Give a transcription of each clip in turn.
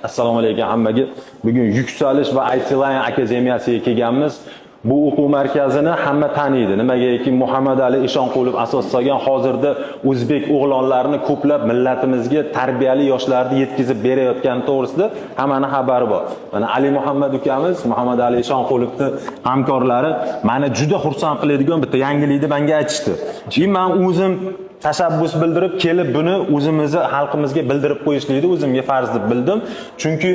Assalomu alaykum hammaga. Bugun Yuksalish va IT Line akademiyasiga kelganmiz. Bu o'quv markazini hamma taniydi. Nimagaki Muhammad Ali Eshonqulov asoslagan hozirda o'zbek o'g'lonlarini ko'plab millatimizga tarbiyali yoshlarni yetkazib berayotgani to'g'risida hammaning xabari bor. Mana Ali Muhammad ukamiz, Muhammad Ali Eshonqulovning hamkorlari meni juda xursand qiladigan bitta yangilikni menga aytishdi. Men o'zim tashabbus bildirib kelib buni o'zimizni xalqimizga bildirib qo'yishlikni o'zimga farz deb bildim. Chunki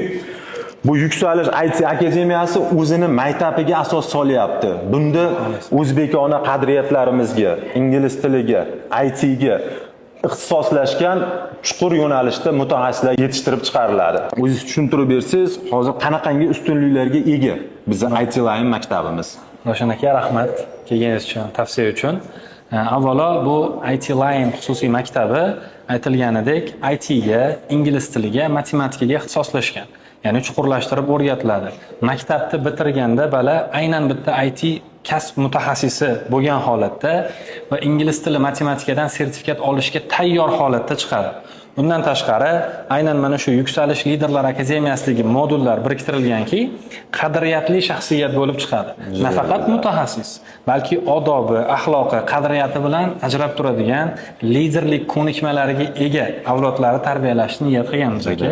bu Yuksalish IT akademiyasi o'zini maktabiga asos solyapti. Bunda o'zbekona qadriyatlarimizga, ingliz tiliga, ITga ixtisoslashgan chuqur yo'nalishda mutaxassislar yetishtirib chiqariladi. O'zingiz tushuntirib bersangiz, hozir qanaqangi ustunliklarga ega bizning IT Line maktabimiz? Roshan aka, rahmat kelganingiz uchun, tavsiya uchun. Avvalo bu IT Line xususiy maktabi aytilganidek IT ga, ingliz tiliga, matematikaga ixtisoslashgan. Ya'ni chuqurlashtirib o'rgatiladi. Maktabni bitirganda aynan bitta IT kasb mutaxassisi bo'lgan holatda va ingliz tili matematikadan sertifikat olishga tayyor holatda chiqadi. Bundan tashqari, aynan mana shu Yuksalish liderlar akademiyasidagi modullar biriktirilganki, qadriyatli shaxsiyat bo'lib chiqadi. Nafaqat mutaxassis, balki odobi, axloqi, qadriyati bilan ajrab turadigan liderlik ko'nikmalariga ega avlodlarni tarbiyalashni niyat qilganmiz aka.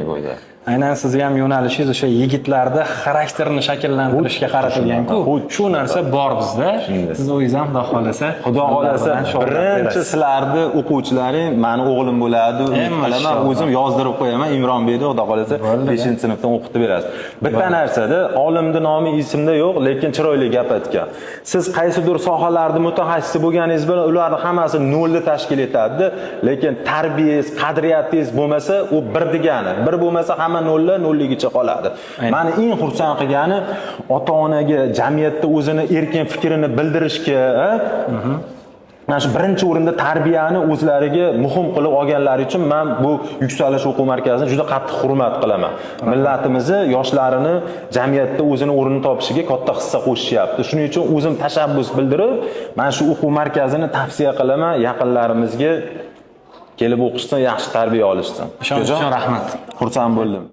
Aynan sizning ham yo'nalishingiz o'sha yigitlarda xarakterini shakllantirishga qaratilgan-ku. Shu narsa bor bizda. Siz o'zingiz ham Xudo xolasa birinchi sizlarni o'quvchilaring meni o'g'lim bo'ladi. Qalaman, o'zim yozdirib qo'yaman. Imronbekni Xudo xolasa 5-sinfdan o'qitib berasiz. Bitta narsada olimning nomi esimda yo'q, lekin chiroyli gap aytgan. Siz qaysidir sohalarda mutaxassis bo'lganingiz bilan ularning hammasi nolni tashkil etadi, lekin tarbiyangiz, qadriyatingiz bo'lmasa, u bir degani. Bir bo'lmasa hamma nolligicha qoladi. Meni eng xursand qilgani ota-onaga, jamiyatda o'zini erkin fikrini bildirishga, mana shu birinchi o'rinda tarbiyani o'zlariga muhim qilib olganlari uchun men bu Yuksalish o'quv markazini juda qattiq hurmat qilaman. Millatimizni, yoshlarini jamiyatda o'zini o'rnini topishiga katta hissa qo'shishyapti. Shuning uchun o'zim tashabbus bildirib, men shu o'quv markazini tavsiya qilaman yaqinlarimizga kelib o'qishsin, yaxshi tarbiya olishsin. Shuning uchun rahmat. Xursand bo'ldim.